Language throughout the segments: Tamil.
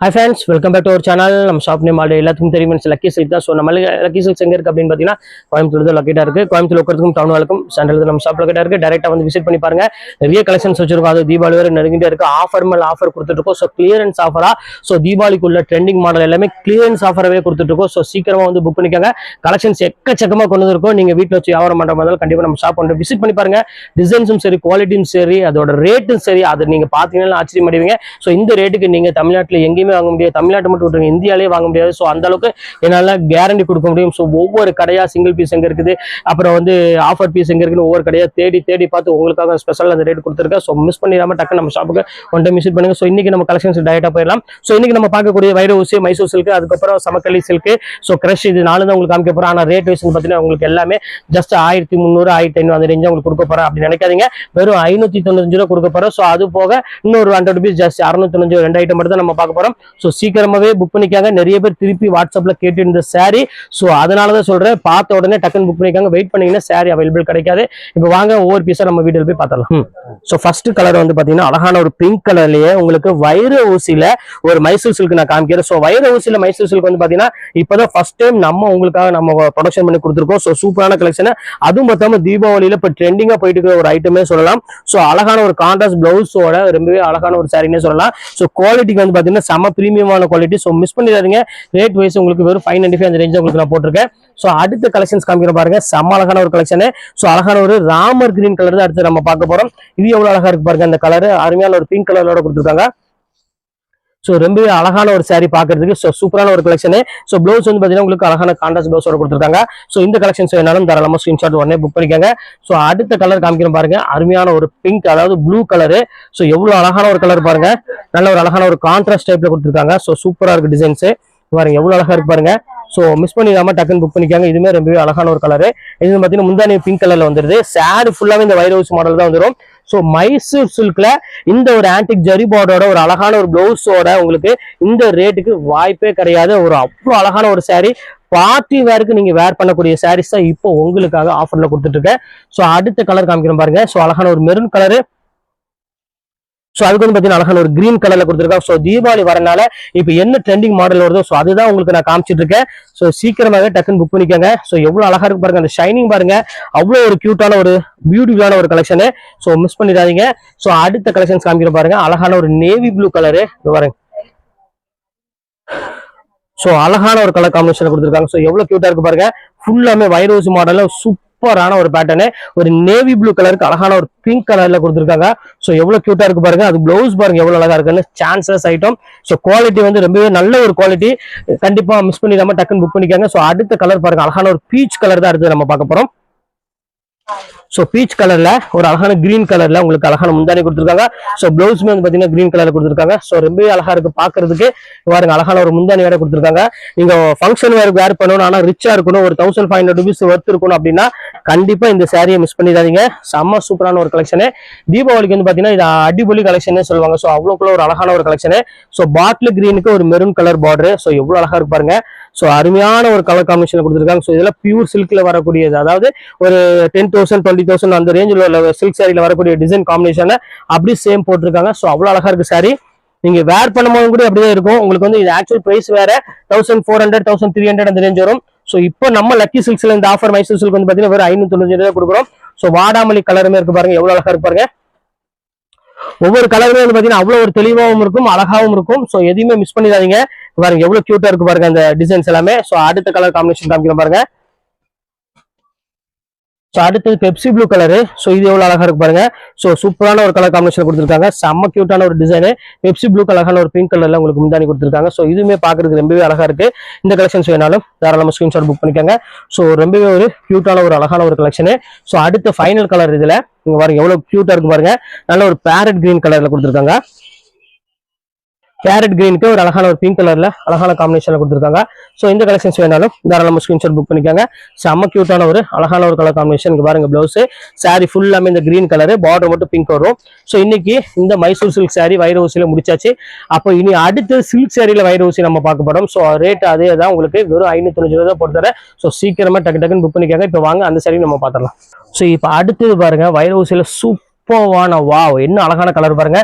Hi friends, welcome back to our channel. நம்ம ஷாப் நேம் ஆல்ரெடி எல்லாத்துக்கும் தெரியும். லக்கி சில்க் தான். ஸோ நம்ம லக்கி சில்க்ஸ் எங்கே இருக்குது அப்படின்னு பார்த்தீங்கன்னா கோயம்புத்தூர் தான் லொக்கேட்டாக இருக்குது. கோயம்புத்தூர் உட்கிறதுக்கும் டவுன் வழக்கும் சென்ட்ரல் நம்ம ஷாப் லொக்கேட்டாக இருக்குது. டேரெக்டாக வந்து விசிட் பண்ணி பாருங்க. நிறைய கலெக்ஷன்ஸ் வச்சிருக்கோம். அது தீபாவளி வரை நெருங்கிட்டே இருக்குது. ஆஃபர் மேலே ஆஃபர் கொடுத்துட்ருக்கோம். ஸோ கிளியரன்ஸ் ஆஃபராக ஸோ தீபாவளிக்குள்ள ட்ரெண்டிங் மாடல் எல்லாமே கிளியரன்ஸ் ஆஃபராகவே கொடுத்துட்ருக்கோம். ஸோ சீக்கிரமாக வந்து புக் பண்ணிக்கோங்க. கலெக்ஷன்ஸ் எக்கச்சக்கமாக கொண்டு வந்துருக்கோம். நீங்கள் வீட்டில் வச்சு வியாபாரம் பண்ணுற மாதிரி கண்டிப்பாக நம்ம ஷாப் வந்து விசிட் பண்ணி பாருங்க. டிசைன்ஸும் சரி, குவாலிட்டியும் சரி, அதோட ரேட்டும் சரி, அதை நீங்கள் பார்த்தீங்கன்னா ஆச்சரியம் அடைவீங்க. ஸோ இந்த ரேட்டுக்கு நீங்கள் தமிழ்நாட்டில் எங்கேயுமே வாங்க முடியாது. தமிழ்நாட்டு மட்டும் விட்டுருங்க, இந்தியாலே வாங்க முடியாது. ஸோ அந்த அளவுக்கு என்னால் கேரண்டி கொடுக்க முடியும். ஸோ ஒவ்வொரு கடையா சிங்கிள் பீஸ் எங்க இருக்குது, அப்புறம் வந்து ஆஃபர் பீஸ் எங்க இருக்குன்னு ஒவ்வொரு கடையா தேடி தேடி பார்த்து உங்களுக்காக ஸ்பெஷல் அந்த ரேட் கொடுத்துருக்கேன். ஸோ மிஸ் பண்ணிடாம டக்கு நம்ம ஷாப்புக்கு ஒன் டைம் விசிட் பண்ணுங்க. ஸோ இன்னைக்கு நம்ம கலெக்ஷன்ஸ் டைரக்டா போயிடலாம். ஸோ இன்னைக்கு நம்ம பார்க்கக்கூடிய வைர ஊசி, மைசூர் சில்க், அதுக்கப்புறம் சமக்கலி சில்க், ஸோ கிரஷ், இது நாலு தான் உங்களுக்கு காமிக்க போறேன். ஆனால் ரேட் வைஸ் பார்த்தீங்கன்னா உங்களுக்கு எல்லாமே ஜஸ்ட் 1300 1500 அந்த ரேஞ்சா உங்களுக்கு கொடுக்க போறேன் அப்படி நினைக்காதீங்க. வெறும் 595 ரூபா கொடுக்க போறோம். ஸோ அது போக இன்னொரு 100 rupees ஜஸ்ட் 695 2 ஐட்டம் மட்டும் தான் நம்ம பார்க்க போறோம். ஸோ சீக்கிரமாவே புக் பண்ணிக்காங்க. நிறைய பேர் திருப்பி வாட்ஸ்அப்ல கேட்டு இந்த சாரி, ஸோ அதனாலதான் சொல்றேன், பார்த்த உடனே டக்குன்னு புக் பண்ணிக்காங்க. வெயிட் பண்ணீங்கன்னா சாரி அவைலபிள் கிடைக்காது. இப்போ வாங்க ஒவ்வொரு பீஸா நம்ம வீட்டில் போய் பார்த்துடலாம். ஸோ ஃபர்ஸ்ட் கலர் வந்து பாத்தீங்கன்னா அழகான ஒரு பிங்க் கலர்லயே உங்களுக்கு வைர ஊசியில ஒரு மைசூர் சில்க் நான் காமிக்கிறேன். ஸோ வைர ஊசியில மைசூர் சில்க் வந்து பாத்தீங்கன்னா இப்பதான் ஃபர்ஸ்ட் டைம் நம்ம உங்களுக்காக நம்ம ப்ரொடக்ஷன் பண்ணி கொடுத்துருக்கோம். ஸோ சூப்பரான கலெக்ஷன். அதுவும் பார்த்தாம தீபாவளியில இப்ப ட்ரெண்டிங்கா போயிட்டு இருக்கிற ஒரு ஐட்டமே சொல்லலாம். ஸோ அழகான ஒரு கான்ட்ராஸ்ட் பிளவுஸோட ரொம்பவே அழகான ஒரு சாரினே சொல்லலாம். ஸோ குவாலிட்டிக்கு வந்து பாத்தீங்கன்னா செம பிரீமியமான குவாலிட்டி. ஸோ மிஸ் பண்ணிடாதீங்க. ரேட் வைஸ் உங்களுக்கு வெறும் 595 அந்த ரேஞ்ச் உங்களுக்கு நான் போட்டிருக்கேன். ஸோ அடுத்த கலெக்ஷன்ஸ் காமிக்கிற பாருங்க, செம்ம அழகான ஒரு கலெக்ஷன். ஸோ அழகான ஒரு ராமர் கிரீன் கலர் தான் அடுத்து நம்ம பார்க்க போறோம். இது எவ்வளவு அழகா இருக்கு பாருங்க. அந்த கலர் அருமையான ஒரு பிங்க் கலரோட கொடுத்துருக்காங்க. ஸோ ரொம்பவே அழகான ஒரு சாரி பாக்குறதுக்கு. ஸோ சூப்பரான ஒரு கலெக்ஷன். ஸோ பிளவுஸ் வந்து பாத்தீங்கன்னா உங்களுக்கு அழகான கான்ட்ராஸ்ட் பிளவுஸோட கொடுத்துருக்காங்க. ஸோ இந்த கலெக்ஷன்ஸ் வேணாலும் தாராளமா ஸ்கிரீன்ஷாட் உடனே புக் பண்ணிக்கோங்க. ஸோ அடுத்த கலர் காமிக்கிறோம் பாருங்க, அருமையான ஒரு பிங்க், அதாவது ப்ளூ கலரு. ஸோ எவ்வளவு அழகான ஒரு கலர் பாருங்க. நல்ல ஒரு அழகான ஒரு கான்ட்ராஸ்ட் டைப்ல கொடுத்துருக்காங்க. ஸோ சூப்பரா இருக்கு டிசைன்ஸ் பாருங்க, எவ்வளவு அழகா இருக்கு பாருங்க. ஸோ மிஸ் பண்ணிடாம டக்குன்னு புக் பண்ணிக்காங்க. இதுமே ரொம்பவே அழகான ஒரு கலரு. இது பாத்தீங்கன்னா முந்தானி பிங்க் கலர்ல வந்துருது. சாரி ஃபுல்லாவே இந்த வைர ஊசி மாடல் தான் வந்துடும். ஸோ மைசூர் சில்க்ல இந்த ஒரு ஆன்டிக் ஜரி பார்டரோட ஒரு அழகான ஒரு பிளவுஸோட உங்களுக்கு இந்த ரேட்டுக்கு வாய்ப்பே கிடையாது. ஒரு அவ்வளோ அழகான ஒரு சாரி, பார்ட்டி வேருக்கு நீங்க வேர் பண்ணக்கூடிய சாரீஸ் தான் இப்போ உங்களுக்காக ஆஃபர்ல கொடுத்துட்டு இருக்கேன். ஸோ அடுத்த கலர் காமிக்கிறோம் பாருங்க. ஸோ அழகான ஒரு மெரூன் கலரு. ஸோ அதுக்கு வந்து பார்த்தீங்கன்னா அழகான ஒரு கிரீன் கலர்ல கொடுத்துருக்காங்க. ஸோ தீபாவளி வரனால இப்போ என்ன ட்ரெண்டிங் மாடல் வருதோ ஸோ அதுதான் உங்களுக்கு நான் காமிச்சிட்டு இருக்கேன். ஸோ சீக்கிரமாகவே டக்குன்னு புக் பண்ணிக்கோங்க. ஸோ எவ்வளோ அழகா இருக்கு பாருங்க, அந்த ஷைனிங் பாருங்க, அவ்வளோ ஒரு கியூட்டான ஒரு பியூட்டிஃபுல்லான ஒரு கலெக்ஷனு. ஸோ மிஸ் பண்ணிடாதீங்க. ஸோ அடுத்த கலெக்ஷன்ஸ் காமிக்கிற பாருங்க, அழகான ஒரு நேவி ப்ளூ கலரு பாருங்க. ஸோ அழகான ஒரு கலர் காம்பினேஷன் கொடுத்துருக்காங்க. ஸோ எவ்வளவு கியூட்டா இருக்கு பாருங்க. ஃபுல்லாமே வைரோஸ் மாடல்ல சூப்பரான ஒரு பேட்டர்னு. ஒரு நேவி ப்ளூ கலருக்கு அழகான ஒரு பிங்க் கலர்ல கொடுத்துருக்காங்க. ஸோ எவ்வளவு கியூட்டா இருக்கு பாருங்க. அது பிளவுஸ் பாருங்க எவ்வளவு அழகா இருக்குன்னு. Chances item. ஸோ குவாலிட்டி வந்து ரொம்பவே நல்ல ஒரு குவாலிட்டி. கண்டிப்பா மிஸ் பண்ணிடாம டக்குன்னு புக் பண்ணிக்காங்க. ஸோ அடுத்த கலர் பாருங்க, அழகான ஒரு பீச் கலர் தான் அடுத்து நம்ம பார்க்க போறோம். ஸோ பீச் கலர்ல ஒரு அழகான கிரீன் கலர்ல உங்களுக்கு அழகான முந்தானி கொடுத்துருக்காங்க. ஸோ பிளவுஸ்மே வந்து பாத்தீங்கன்னா கிரீன் கலர்ல கொடுத்துருக்காங்க. ஸோ ரொம்பவே அழகா இருக்கு பாக்குறதுக்கு. பாருங்க அழகான ஒரு முந்தானி வேற கொடுத்துருக்காங்க. நீங்க ஃபங்க்ஷன் வேர் பண்ணணும், ஆனா ரிச்சா இருக்கணும், ஒரு 1500 rupees ஒர்த் இருக்கணும் அப்படின்னா கண்டிப்பா இந்த சாரியை மிஸ் பண்ணிடாதீங்க. செம்ம சூப்பரான ஒரு கலெக்ஷனு. தீபாவளிக்கு வந்து பாத்தீங்கன்னா இது அடிபொலி கலெக்ஷன் சொல்லுவாங்க. ஸோ அவ்வளோக்குள்ள ஒரு அழகான ஒரு கலெக்ஷனு. ஸோ பாட்டில் கிரீனுக்கு ஒரு மெரூன் கலர் பார்டர். ஸோ எவ்வளவு அழகா இருக்கு பாருங்க. ஸோ அருமையான ஒரு கலர் காம்பினேஷன் கொடுத்துருக்காங்க. ஸோ இதெல்லாம் பியூர் சில்க்ல வரக்கூடியது, அதாவது ஒரு 10,000 20,000 அந்த ரேஞ்சில் உள்ள சில்க் சாரியில வரக்கூடிய டிசைன் காம்பினேஷன் அப்படி சேம் போட்டிருக்காங்க. ஸோ அவ்வளோ அழகா இருக்கு சாரி. நீங்க வேர் பண்ணும்போது கூட அப்படியே இருக்கும். உங்களுக்கு வந்து இது ஆக்சுவல் பிரைஸ் வேற 1400 1300 அந்த ரேஞ்ச் வரும். ஸோ இப்போ நம்ம லக்கி சில்க்ஸ்ல இந்த ஆஃபர் மைசூர் சில்க் வந்து பாத்தீங்கன்னா வெறும் 595 கொடுக்குறோம். ஸோ வாடாமல்லி கலருமே இருக்கு பாருங்க, எவ்வளவு அழகா இருக்கு பாருங்க. ஒவ்வொரு கலருமே வந்து பாத்தீங்கன்னா அவ்வளவு ஒரு தெளிவாகவும் இருக்கும், அழகாவும் இருக்கும். ஸோ எதையுமே மிஸ் பண்ணிடாதீங்க. பாருங்க எவ்வளவு கியூட்டா இருக்கு பாருங்க அந்த டிசைன்ஸ் எல்லாமே. ஸோ அடுத்த கலர் காம்பினேஷன் காமிக்கிறோம் பாருங்க. ஸோ அடுத்தது பெப்சி ப்ளூ கலரு. ஸோ இது எவ்வளவு அழகா இருக்கு பாருங்க. ஸோ சூப்பரான ஒரு கலர் காம்பினேஷன் கொடுத்துருக்காங்க. செம்ம கியூட்டான ஒரு டிசைனு. பெப்சி ப்ளூ கலரான ஒரு பிங்க் கலர்ல உங்களுக்கு முந்தானி கொடுத்துருக்காங்க. ஸோ இதுவுமே பாக்குறதுக்கு ரொம்பவே அழகா இருக்கு. இந்த கலெக்ஷன்ஸ் வேணாலும் தாராளமா ஸ்கிரீன்ஷாட் புக் பண்ணிக்கோங்க. ஸோ ரொம்பவே ஒரு கியூட்டான ஒரு அழகான ஒரு கலெக்ஷனு. ஸோ அடுத்த ஃபைனல் கலர் இதுல இங்க பாருங்க எவ்வளவு கியூட்டா இருக்கு பாருங்க. நல்ல ஒரு பேரட் கிரீன் கலர்ல கொடுத்துருக்காங்க. கேரட் கிரீனுக்கு ஒரு அழகான ஒரு பிங்க் கலர்ல அழகான காம்பினேஷன்ல கொடுத்துருக்காங்க. ஸோ இந்த கலெக்ஷன்ஸ் வேணாலும் தாராளமா ஸ்கிரீன்ஷாட் புக் பண்ணிக்கோங்க. செம்ம கியூட்டான ஒரு அழகான ஒரு கலர் காம்பினேஷன். பாருங்க பிளவுஸ் சாரி ஃபுல்லாமே இந்த கிரீன் கலர், பார்டர் மட்டும் பிங்க் வரும். ஸோ இன்னைக்கு இந்த மைசூர் சில்க் சாரி வைர ஊசியில முடிச்சாச்சு. அப்போ இனி அடுத்து சில்க் சாரியில வைர ஊசி நம்ம பார்க்க போறோம். ஸோ ரேட் அதே தான், உங்களுக்கு வெறும் 595 தான் போட்டு தரேன். ஸோ சீக்கிரமா டக்கு டக்குன்னு புக் பண்ணிக்கோங்க. இப்போ வாங்க அந்த சாரி நம்ம பார்த்துடலாம். ஸோ இப்போ அடுத்தது பாருங்க வைர ஊசியில சூப்பர்வான வாவ், என்ன அழகான கலர் பாருங்க,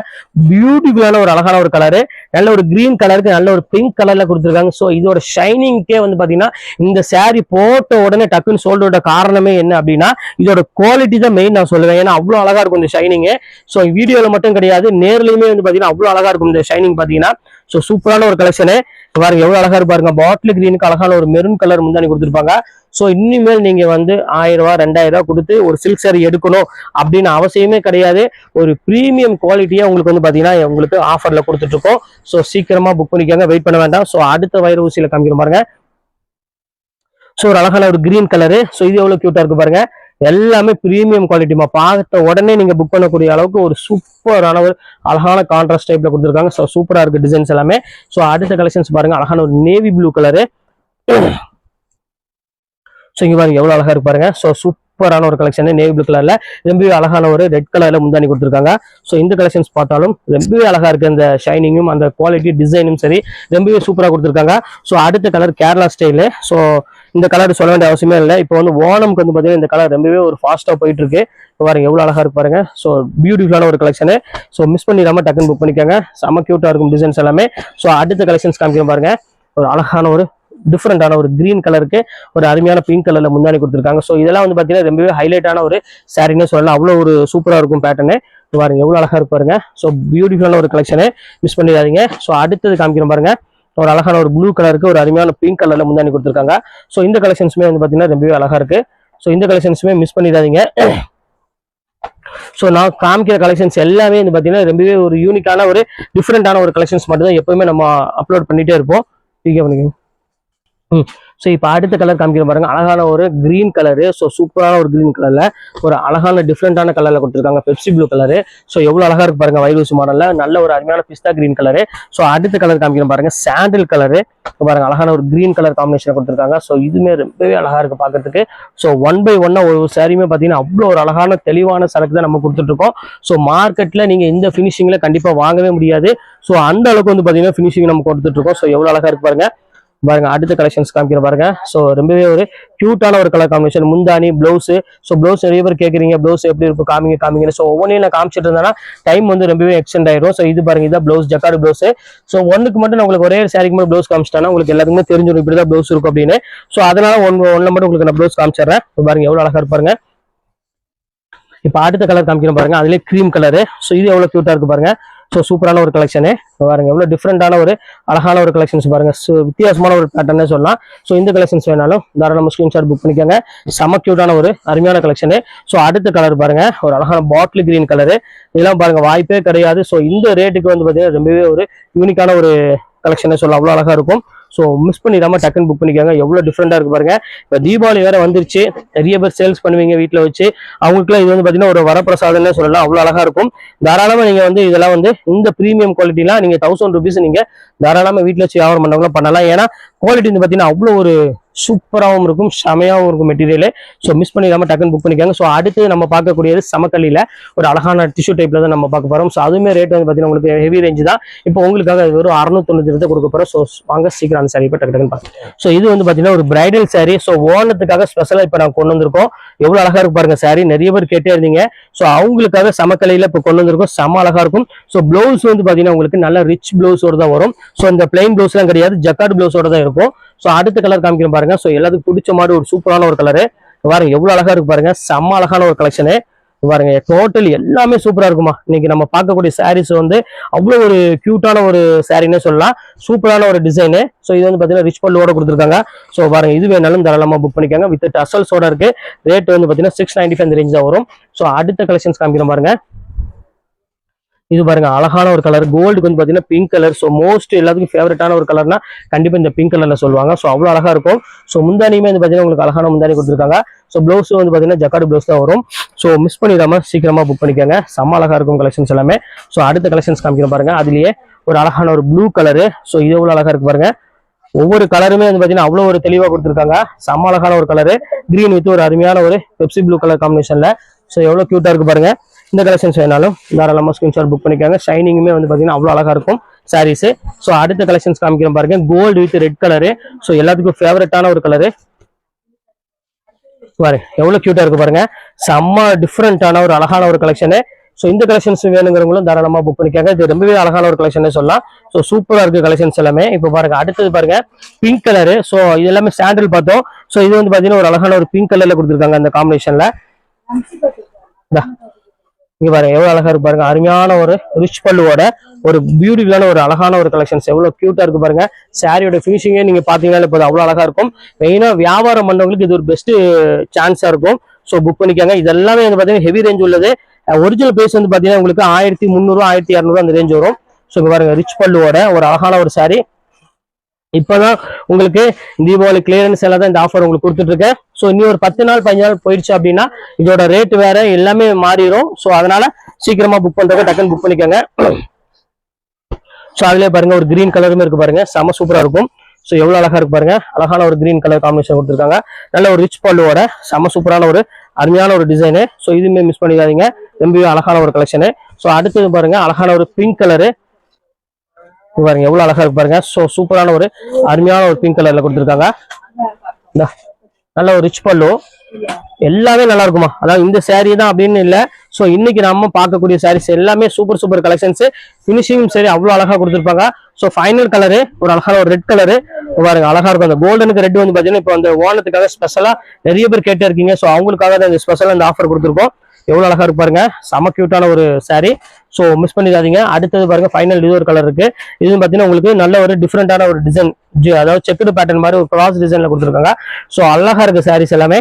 பியூட்டிஃபுல்லான ஒரு அழகான ஒரு கலரு, நல்ல ஒரு கிரீன் கலருக்கு நல்ல ஒரு பிங்க் கலர்ல கொடுத்துருக்காங்க. ஸோ இதோட ஷைனிங்கே வந்து பாத்தீங்கன்னா இந்த saree போட்ட உடனே டக்குன்னு சோல்டோட காரணமே என்ன அப்படின்னா இதோட குவாலிட்டி தான் மெயின் நான் சொல்லுவேன். ஏன்னா அவ்வளவு அழகா இருக்கும் இந்த ஷைனிங். ஸோ வீடியோல மட்டும் கிடையாது, நேர்லயுமே வந்து பாத்தீங்கன்னா அவ்வளவு அழகா இருக்கும் இந்த ஷைனிங் பாத்தீங்கன்னா. ஸோ சூப்பரான ஒரு கலெக்ஷனு பாருங்க, எவ்வளவு அழகா இருப்பாருங்க. பாட்டில் கிரீனுக்கு அழகான ஒரு மெரூன் கலர் முந்தானி கொடுத்துருப்பாங்க. ஸோ இனிமேல் நீங்க வந்து 1000 ரூபாய் 2000 ரூபாய் கொடுத்து ஒரு சில்க் saree எடுக்கணும் அப்படின்னு அவசியமே கிடையாது. ஒரு பிரீமியம் குவாலிட்டியா உங்களுக்கு வந்து பாத்தீங்கன்னா உங்களுக்கு ஆஃபர்ல கொடுத்துட்டு இருக்கோம். ஸோ சீக்கிரமா புக் பண்ணிக்கோங்க, வெயிட் பண்ண வேண்டாம். ஸோ அடுத்த வைர ஊசியில காமிக்கிற பாருங்க. ஸோ ஒரு அழகான ஒரு கிரீன் கலரு. ஸோ இது எவ்வளவு கியூட்டா இருக்கு பாருங்க, எல்லாமே பிரீமியம் குவாலிட்டிமா. பார்த்த உடனே நீங்க புக் பண்ணக்கூடிய அளவுக்கு ஒரு சூப்பரான ஒரு அழகான கான்ட்ராஸ்ட் டைப்ல கொடுத்துருக்காங்க. ஸோ சூப்பரா இருக்கு டிசைன்ஸ் எல்லாமே. ஸோ அடுத்த கலெக்ஷன்ஸ் பாருங்க, அழகான ஒரு நேவி ப்ளூ கலரு. ஸோ இங்க பாருங்க எவ்வளவு அழகா இருக்கு பாருங்க. ஸோ சூப்பரான ஒரு கலெக்ஷன் நேவி ப்ளூ கலர்ல ரொம்பவே அழகான ஒரு ரெட் கலர்ல முந்தானி கொடுத்துருக்காங்க. ஸோ இந்த கலெக்ஷன்ஸ் பார்த்தாலும் ரொம்பவே அழகா இருக்கு, அந்த ஷைனிங்கும் அந்த குவாலிட்டி டிசைனும் சரி ரொம்பவே சூப்பரா கொடுத்துருக்காங்க. ஸோ அடுத்த கலர் கேரளா ஸ்டைலு. ஸோ இந்த கலர் சொல்ல வேண்டிய அவசியமே இல்லை. இப்போ வந்து ஓணம்க்கு வந்து பாத்தீங்கன்னா இந்த கலர் ரொம்பவே ஒரு ஃபாஸ்டா போயிட்டு இருக்கு பாருங்க, எவ்வளவு அழகா இருக்கு பாருங்க. ஸோ பியூட்டிஃபுல்லான ஒரு கலெக்ஷன். ஸோ மிஸ் பண்ணிடாம டக்குன்னு புக் பண்ணிக்கோங்க, செம கியூட்டா இருக்கும் டிசைன்ஸ் எல்லாமே. ஸோ அடுத்த கலெக்ஷன்ஸ் காமிக்கிறேன் பாருங்க, ஒரு அழகான ஒரு டிஃப்ரெண்டான ஒரு கிரீன் கலருக்கு ஒரு அருமையான பிங்க் கலர்ல முந்தானி கொடுத்துருக்காங்க. ஸோ இதெல்லாம் வந்து பாத்தீங்கன்னா ரொம்பவே ஹைலைட்டான ஒரு சாரின்னு சொல்லலாம், அவ்வளவு ஒரு சூப்பரா இருக்கும் பேட்டர்னு பாருங்க, எவ்வளவு அழகா இருக்கு பாருங்க. ஸோ பியூட்டிஃபுல்லான ஒரு கலெக்ஷனு, மிஸ் பண்ணிடாதீங்க. ஸோ அடுத்தது காமிக்கிறேன் பாருங்க, ஒரு அழகான ஒரு ப்ளூ கலருக்கு ஒரு அருமையான பிங்க் கலர்ல முந்தானி கொடுத்துருக்காங்க. ஸோ இந்த கலெக்ஷன்ஸுமே வந்து பாத்தீங்கன்னா ரொம்பவே அழகா இருக்கு. ஸோ இந்த கலெக்ஷன்ஸுமே மிஸ் பண்ணிடாதீங்க. ஸோ நான் காமிக்கிற கலெக்ஷன்ஸ் எல்லாமே வந்து பாத்தீங்கன்னா ரொம்பவே ஒரு யூனிக்கான ஒரு டிஃப்ரெண்டான ஒரு கலெக்ஷன்ஸ் மட்டும் தான் எப்பவுமே நம்ம அப்லோட் பண்ணிட்டே இருப்போம். பண்ணிக்கோங்க. ஸோ இப்போ அடுத்த கலர் காமிக்கிற பாருங்க, அழகான ஒரு கிரீன் கலரு. ஸோ சூப்பரான ஒரு கிரீன் கலர்ல ஒரு அழகான டிஃப்ரெண்டான கலர்ல கொடுத்துருக்காங்க, பெப்சி ப்ளூ கலரு. ஸோ எவ்வளவு அழகா இருக்கு பாருங்க, வைரூசி மாடல்ல நல்ல ஒரு அருமையான பிஸ்தா கிரீன் கலரு. ஸோ அடுத்த கலர் காமிக்கிற பாருங்க, சாண்டில் கலரு பாருங்க, அழகான ஒரு கிரீன் கலர் காம்பினேஷன் கொடுத்துருக்காங்க. ஸோ இதுவுமே ரொம்பவே அழகா இருக்கு பாக்கிறதுக்கு. ஸோ 1 by 1 ஒரு சாரியுமே பாத்தீங்கன்னா அவ்வளோ ஒரு அழகான தெளிவான சரக்கு தான் நம்ம கொடுத்துட்டு இருக்கோம். ஸோ மார்க்கெட்ல நீங்க இந்த பினிஷிங்ல கண்டிப்பா வாங்கவே முடியாது. ஸோ அந்த அளவுக்கு வந்து பாத்தீங்கன்னா பினிஷிங் நம்ம கொடுத்துட்டு இருக்கோம். ஸோ எவ்வளவு அழகா இருக்கு பாருங்க. பாருங்க அடுத்த கலெக்ஷன்ஸ் காமிக்கிற பாருங்க. ஸோ ரொம்பவே ஒரு கியூட்டான ஒரு கலர் காம்பினேஷன், முந்தானி பிளவுஸ். ஸோ பிளவுஸ் நிறைய பேர் கேட்குறீங்க பிளவுஸ் எப்படி இருக்கும் காமிங்க. ஸோ ஒவ்வொன்றையும் நான் காமிச்சிட்டு இருந்தேன்னா டைம் வந்து ரொம்பவே எக்ஸ்டெண்ட் ஆயிடும். ஸோ இது பாருங்க, இதான் பிளவுஸ், ஜக்கார்டு பிளவுஸ். ஸோ ஒன்னுக்கு மட்டும் நான் உங்களுக்கு ஒரே சாரிக்கு மட்டும் பிளவுஸ் காமிச்சிட்டேன்னா உங்களுக்கு எல்லாத்துக்குமே தெரிஞ்சிடும் இப்படிதான் பிளவுஸ் இருக்கும் அப்படின்னு. ஸோ அதனால ஒன்ல மட்டும் உங்களுக்கு நான் பிளவுஸ் காமிச்சிடுறேன். பாருங்க எவ்வளவு அழகா இருப்பாருங்க. இப்போ அடுத்த கலர் காமிக்கிறேன் பாருங்க, அதுலேயே கிரீம் கலரு. ஸோ இது எவ்வளவு கியூட்டா இருக்கு பாருங்க. ஸோ சூப்பரான ஒரு கலெக்ஷனு பாருங்க, எவ்வளவு டிஃப்ரெண்டான ஒரு அழகான ஒரு கலெக்ஷன்ஸ் பாருங்க. ஸோ வித்தியாசமான ஒரு பேட்டர்னே சொல்லலாம். ஸோ இந்த கலெக்ஷன்ஸ் வேணாலும் தாராளமாக ஸ்கிரீன்ஷாட் புக் பண்ணிக்கோங்க, செம கியூட்டான ஒரு அருமையான கலெக்ஷனு. ஸோ அடுத்த கலர் பாருங்க, ஒரு அழகான பாட்டில் கிரீன் கலரு. இதெல்லாம் பாருங்க வாய்ப்பே கிடையாது. ஸோ இந்த ரேட்டுக்கு வந்து பார்த்தீங்கன்னா ரொம்பவே ஒரு யூனிக்கான ஒரு கலெக்ஷனே சொல்லலாம், அவ்வளோ அழகா இருக்கும். ஸோ மிஸ் பண்ணிடாம டக்குன்னு புக் பண்ணிக்கோங்க, எவ்வளவு டிஃப்ரெண்டா இருக்கு பாருங்க. இப்போ தீபாவளி வேற வந்துருச்சு, நிறைய பேர் சேல்ஸ் பண்ணுவீங்க வீட்டில் வச்சு, அவங்களுக்குலாம் இது வந்து பார்த்தீங்கன்னா ஒரு வரப்பிரசாதம்னே சொல்லலாம், அவ்வளோ அழகா இருக்கும். தாராளமா நீங்க வந்து இதெல்லாம் வந்து இந்த பிரீமியம் குவாலிட்டிலாம் நீங்க 1000 rupees நீங்க தாராளமா வீட்டில் வச்சு வியாபாரம் பண்ணவங்களும் பண்ணலாம். ஏன்னா குவாலிட்டி வந்து பார்த்தீங்கன்னா அவ்வளோ ஒரு சூப்பராகவும் இருக்கும், செமையாகவும் இருக்கும் மெட்டீரியல். ஸோ மிஸ் பண்ணிடாம டக்குன்னு புக் பண்ணிக்காங்க. ஸோ அடுத்து நம்ம பார்க்கக்கூடியது சமக்கல்லியில் ஒரு அழகான டிஷ்யூ டைப்ல தான் நம்ம பார்க்க போறோம். ஸோ அதுவுமே ரேட் வந்து பார்த்தீங்கன்னா உங்களுக்கு ஹெவி ரேஞ்ச் தான். இப்போ உங்களுக்காக வெறும் 690 கொடுக்க போறோம். ஸோ வாங்க சீக்கிரம் அந்த சாரி இப்போ டக்கு டக்குன்னு பார்க்கலாம். ஸோ இது வந்து பார்த்தீங்கன்னா ஒரு பிரைடல் சாரி. ஸோ ஓணத்துக்காக ஸ்பெஷலாக இப்போ நான் கொண்டு வந்திருக்கோம். எவ்வளவு அழகா இருக்கு பாருங்க சாரி, நிறைய பேர் கேட்டே இருந்தீங்க. ஸோ அவங்களுக்காக சமக்கல்லியில் இப்போ கொண்டு வந்திருக்கோம், செம அழகா இருக்கும். ஸோ பிளவுஸ் வந்து பார்த்தீங்கன்னா உங்களுக்கு நல்ல ரிச் பிளவுஸோட தான் வரும். ஸோ இந்த பிளைன் பிளவுஸ்லாம் கிடையாது, ஜக்கார்டு பிளவுஸோட தான் இருக்கும். ஸோ அடுத்த கலர் காமிக்கிறேன் பாருங்க. ஸோ எல்லாத்துக்கும் பிடிச்ச மாதிரி ஒரு சூப்பரான ஒரு கலரு பாருங்க, எவ்வளவு அழகா இருக்கு பாருங்க, செம்ம அழகான ஒரு கலெக்ஷனு பாருங்க. டோட்டல் எல்லாமே சூப்பரா இருக்குமா. இன்னைக்கு நம்ம பார்க்கக்கூடிய சாரீஸ் வந்து அவ்வளவு ஒரு கியூட்டான ஒரு சாரின்னு சொல்லலாம், சூப்பரான ஒரு டிசைனு. ஸோ இது வந்து பாத்தீங்கன்னா ரிச் பல்லுவோட கொடுத்துருக்காங்க. ஸோ பாருங்க இது வேணாலும் தாராளமா புக் பண்ணிக்காங்க, வித் டசல்ஸோட இருக்கு. ரேட் வந்து பாத்தீங்கன்னா 695 ரேஞ்ச் தான் வரும். ஸோ அடுத்த கலெக்ஷன்ஸ் காமிக்கிறேன் பாருங்க. இது பாருங்க அழகான ஒரு கலர், கோல்டுக்கு வந்து பாத்தீங்கன்னா பிங்க் கலர். ஸோ மோஸ்ட் எல்லாத்துக்கும் ஃபேவரட்டான ஒரு கலர்னா கண்டிப்பா இந்த பிங்க் கலர்ல சொல்லுவாங்க. ஸோ அவ்வளவு அழகா இருக்கும். ஸோ முந்தானியுமே வந்து பாத்தீங்கன்னா உங்களுக்கு அழகான முந்தானி கொடுத்துருக்காங்க. ஸோ பிளவுஸ் வந்து பாத்தீங்கன்னா ஜக்கார்டு பிளவுஸ் தான் வரும். ஸோ மிஸ் பண்ணிடாம சீக்கிரமா புக் பண்ணிக்கோங்க, செம்ம அழகா இருக்கும் கலெக்ஷன்ஸ் எல்லாமே. ஸோ அடுத்த கலெக்ஷன்ஸ் காமிக்கிறேன் பாருங்க, அதுலயே ஒரு அழகான ஒரு ப்ளூ கலரு. ஸோ இது எவ்வளவு அழகா இருக்கு பாருங்க, ஒவ்வொரு கலருமே வந்து பாத்தீங்கன்னா அவ்வளவு ஒரு தெளிவா கொடுத்துருக்காங்க, செம்ம அழகான ஒரு கலரு. கிரீன் வித் ஒரு அருமையான ஒரு பெப்சி ப்ளூ கலர் காம்பினேஷன்ல. ஸோ எவ்வளவு கியூட்டா இருக்கு பாருங்க. இந்த கலெக்ஷன்ஸ் வேணாலும் தாராளமா ஸ்கிரீன்ஷாட் புக் பண்ணிக்காங்க, ஷைனிங்குமே வந்து பாத்தீங்கன்னா அவ்வளவு அழகா இருக்கும் சாரீஸ். ஸோ அடுத்த கலெக்ஷன்ஸ் காமிக்கிறேன் பாருங்க, gold with red colour. So எல்லாத்துக்கும் ஃபேவரட்டான ஒரு கலரு பாருங்க, எவ்வளவு கியூட்டா இருக்கு பாருங்க, செம்ம டிஃப்ரெண்டான ஒரு அழகான ஒரு கலெக்ஷனு. ஸோ இந்த கலெக்ஷன்ஸ் வேணுங்கிறவங்களும் தாராளமாக புக் பண்ணிக்காங்க. இது ரொம்பவே அழகான ஒரு கலெக்ஷன் சொல்லலாம். ஸோ சூப்பராக இருக்கு கலெக்ஷன்ஸ் எல்லாமே. இப்போ பாருங்க அடுத்தது பாருங்க பிங்க் கலரு. ஸோ இது எல்லாமே சாண்டில் பார்த்தோம். ஸோ இது வந்து பார்த்தீங்கன்னா ஒரு அழகான ஒரு பிங்க் கலர்ல கொடுத்துருக்காங்க அந்த காம்பினேஷன்ல. இங்க பாருங்க எவ்வளவு அழகா இருக்கு பாருங்க. அருமையான ஒரு ரிச் பல்லுவோட ஒரு பியூட்டிஃபுல்லான ஒரு அழகான ஒரு கலெக்ஷன்ஸ் எவ்வளவு கியூட்டா இருக்கு பாருங்க. சாரியோட ஃபினிஷிங்கே நீங்க பாத்தீங்கன்னா இப்போ அவ்வளவு அழகா இருக்கும். மெயினா வியாபாரம் பண்றவங்களுக்கு இது ஒரு பெஸ்ட் சான்ஸா இருக்கும். ஸோ புக் பண்ணிக்காங்க. இது எல்லாமே வந்து பாத்தீங்கன்னா ஹெவி ரேஞ்ச் உள்ளது. ஒரிஜினல் பிரைஸ் வந்து பாத்தீங்கன்னா உங்களுக்கு 1300 1200 அந்த ரேஞ்ச் வரும். ஸோ இங்க பாருங்க ரிச் பல்லுவோட ஒரு அழகான ஒரு சாரி. இப்பதான் உங்களுக்கு தீபாவளி கிளியரன்ஸ் எல்லாம் தான் இந்த ஆஃபர் உங்களுக்கு கொடுத்துட்டு இருக்கேன். ஸோ இன்னும் ஒரு 10 நாள் 15 நாள் போயிடுச்சு அப்படின்னா இதோட ரேட் வேற எல்லாமே மாறிடும். ஸோ அதனால சீக்கிரமா புக் பண்றவங்க டக்குன்னு புக் பண்ணிக்கோங்க. ஸோ அதுலயே பாருங்க ஒரு கிரீன் கலருமே இருக்கு பாருங்க, செம சூப்பரா இருக்கும். ஸோ எவ்வளவு அழகா இருக்கு பாருங்க, அழகான ஒரு கிரீன் கலர் காம்பினேஷன் கொடுத்துருக்காங்க. நல்ல ஒரு ரிச் பல்லுவோட செம சூப்பரான ஒரு அருமையான ஒரு டிசைனு. ஸோ இதுவுமே மிஸ் பண்ணிடாதீங்க, ரொம்பவே அழகான ஒரு கலெக்ஷனு. ஸோ அடுத்தது பாருங்க அழகான ஒரு பிங்க் கலரு பாருங்க, எவ்வளவு அழகா இருக்கு பாருங்க. ஸோ சூப்பரான ஒரு அருமையான ஒரு பிங்க் கலர்ல கொடுத்துருக்காங்க. நல்ல ஒரு ரிச் பல்லு, எல்லாமே நல்லா இருக்குமா. அதாவது இந்த சாரீ தான் அப்படின்னு இல்லை. ஸோ இன்னைக்கு நம்ம பார்க்கக்கூடிய சாரீஸ் எல்லாமே சூப்பர் சூப்பர் கலெக்ஷன்ஸ். ஃபினிஷிங்கும் சரி அவ்வளோ அழகா கொடுத்துருப்பாங்க. ஸோ ஃபைனல் கலரு ஒரு அழகான ஒரு ரெட் கலரு பாருங்க, அழகா இருக்கும். அந்த கோல்டனுக்கு ரெட் வந்து பாத்தீங்கன்னா இப்போ அந்த ஓணத்துக்காக ஸ்பெஷலா நிறைய பேர் கேட்டே இருக்கீங்க. ஸோ அவங்களுக்காக தான் இந்த ஸ்பெஷலா இந்த ஆஃபர் கொடுத்துருக்கோம். எவ்வளவு அழகா இருக்கு பாருங்க, செம கியூட்டான ஒரு சாரீ. ஸோ மிஸ் பண்ணிடாதீங்க. அடுத்தது பாருங்க ஃபைனல் இது ஒரு கலர் இருக்கு. இது பாத்தீங்கன்னா உங்களுக்கு நல்ல ஒரு டிஃப்ரெண்டான ஒரு டிசைன், அதாவது செக்குடு பேட்டர்ன் மாதிரி ஒரு கிராஸ் டிசைன்ல கொடுத்துருக்காங்க. ஸோ அழகா இருக்கு சாரீஸ் எல்லாமே.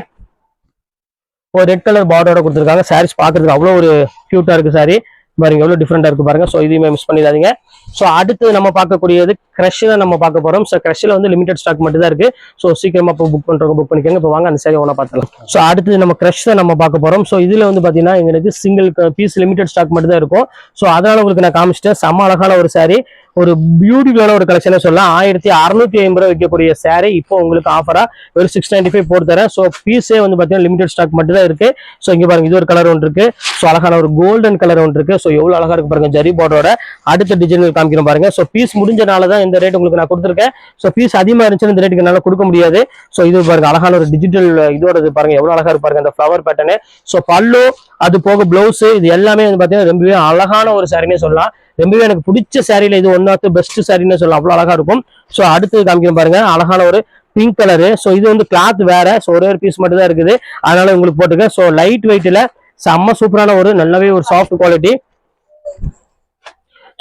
ஒரு ரெட் கலர் பார்டரோட கொடுத்துருக்காங்க. சாரீஸ் பாக்குறதுக்கு அவ்வளோ ஒரு கியூட்டா இருக்கு சாரி பாருங்க, எவ்வளவு டிஃப்ரெண்டா இருக்கு பாருங்க. ஸோ இதையுமே மிஸ் பண்ணிடாதீங்க. ஸோ அடுத்து நம்ம பார்க்கக்கூடியது கிரஷ் தான் நம்ம பார்க்க போறோம். ஸோ கிரஷ்ல வந்து லிமிடெட் ஸ்டாக் மட்டும் தான் இருக்கு. ஸோ சீக்கிரமா இப்போ புக் பண்றவங்க புக் பண்ணிக்கோங்க. இப்போ வாங்க அந்த சாரி ஒன்றா பார்க்கலாம். ஸோ அடுத்து நம்ம கிரஷ் தான் நம்ம பார்க்க போறோம். ஸோ இதுல வந்து பாத்தீங்கன்னா எங்களுக்கு சிங்கிள் பீஸ் லிமிடெட் ஸ்டாக் மட்டும் தான் இருக்கும். ஸோ அதனால உங்களுக்கு நான் காமிச்சிட்டேன். செம்ம அழகான ஒரு சாரி, ஒரு பியூட்டிஃபுல்லான ஒரு கலெக்ஷனே சொல்லலாம். 1650 ரூபாய் விற்கக்கூடிய சாரி இப்போ உங்களுக்கு ஆஃபரா ஒரு 695 போட்டு தரேன். ஸோ பீஸே வந்து பாத்தீங்கன்னா லிமிடெட் ஸ்டாக் மட்டும் தான் இருக்கு. ஸோ இங்க பாருங்க இது ஒரு கலர் ஒன்று இருக்கு. ஸோ அழகான ஒரு கோல்டன் கலர் ஒன்று இருக்கு. ஸோ எவ்வளவு அழகா இருக்கு பாருங்க, ஜரி பார்டரோட. அடுத்த டிசைன் காமிக்கிறோம் பாருங்க. ஸோ பீஸ் முடிஞ்சனால தான் இந்த ரேட் உங்களுக்கு நான் கொடுத்துருக்கேன். ஸோ பீஸ் அதிகமா இருந்துச்சுன்னா இந்த ரேட்டுக்கு என்னால கொடுக்க முடியாது. ஸோ இது பாருங்க அழகான ஒரு டிஜிட்டல் இதோட பாருங்க எவ்வளவு அழகா இருக்கு பாருங்க, அந்த ஃபிளவர் பேட்டர்னு. ஸோ பல்லு அது போக பிளவுஸ் இது எல்லாமே வந்து பாத்தீங்கன்னா ரொம்பவே அழகான ஒரு சாரினே சொல்லலாம். ரொம்பவே எனக்கு பிடிச்ச சாரியில இது ஒன் ஆஃப் த பெஸ்ட் சாரின்னு சொல்லலாம், அவ்வளவு அழகா இருக்கும். ஸோ அடுத்து காமிக்கிறோம் பாருங்க அழகான ஒரு பிங்க் கலரு. ஸோ இது வந்து கிளாத் வேற. ஸோ ஒரே ஒரு பீஸ் மட்டும் தான் இருக்குது, அதனால உங்களுக்கு போட்டுருக்கேன். ஸோ லைட் வெயிட்ல செம்ம சூப்பரான ஒரு நல்லாவே ஒரு சாஃப்ட் குவாலிட்டி.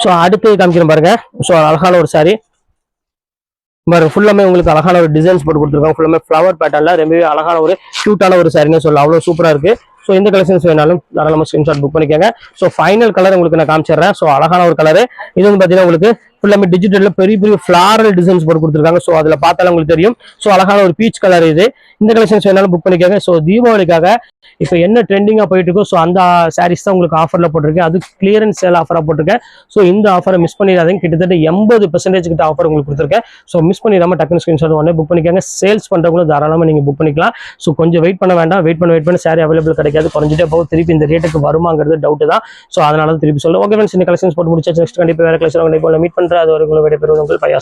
ஸோ அடுத்து காமிக்கிறோம் பாருங்க. ஸோ அழகான ஒரு சாரி பாருங்க, ஃபுல்லாமே உங்களுக்கு அழகான ஒரு டிசைன்ஸ் போட்டு கொடுத்துருக்காங்க. ஃபுல்லாமே ஃபிளவர் பேட்டர்ல ரொம்பவே அழகான ஒரு கியூட்டான ஒரு சாரின்னு சொல்லலாம், அவ்வளவு சூப்பரா இருக்கு. ஸோ இந்த கலெக்ஷன்ஸ் வேணாலும் தாராளமாக ஸ்கிரீன்ஷாட் புக் பண்ணிக்கோங்க. ஸோ ஃபைனல் கலர் உங்களுக்கு நான் காமிச்சிடுறேன். ஸோ அழகான ஒரு கலரு. இது வந்து பார்த்தீங்கன்னா உங்களுக்கு ஃபுல்லாமே டிஜிட்டல்ல பெரிய பெரிய ஃபிளாரல் டிசைன்ஸ் போட்டு கொடுத்துருக்காங்க. ஸோ அதில் பார்த்தாலும் உங்களுக்கு தெரியும். ஸோ அழகான ஒரு பீச் கலர் இது. இந்த கலெக்ஷன்ஸ் வேணாலும் புக் பண்ணிக்கோங்க. ஸோ தீபாவளிக்காக இப்போ என்ன ட்ரெண்டிங்காக போயிட்டு இருக்கோ ஸோ அந்த சாரீஸ் தான் உங்களுக்கு ஆஃபரில் போட்டிருக்கேன். அது கிளியரன்ஸ் சேல் ஆஃபராக போட்டிருக்கேன். ஸோ இந்த ஆஃபரை மிஸ் பண்ணிடாதீங்க. கிட்டத்தட்ட 80% கிட்ட ஆஃபர் உங்களுக்கு கொடுத்துருக்கேன். ஸோ மிஸ் பண்ணிடாம டக்குனு ஸ்கிரீன்ஷாட் உடனே புக் பண்ணிக்கோங்க. சேல்ஸ் பண்ணுறவங்களும் தாராளமாக நீங்கள் புக் பண்ணிக்கலாம். ஸோ கொஞ்சம் வெயிட் பண்ண வேண்டாம். வெயிட் பண்ணி சாரி அவைலபிள் கிடைக்காது, குறைஞ்சிட்டே போகும். திருப்பி இந்த ரேட்டுக்கு வருமாங்கிறது டவுட் தான். ஸோ அதனால தான் திருப்பி சொல்லுங்கள். ஓகே ஃப்ரெண்ட்ஸ், இந்த கலெக்ஷன்ஸ் போட்டு முடிச்சாச்சு. நெக்ஸ்ட் கண்டிப்பாக வேற கலெக்ஷன் மீட் பண்ணுறது. அது வரைக்கும் விடைபெறுவது உங்கள் பயாஸ்.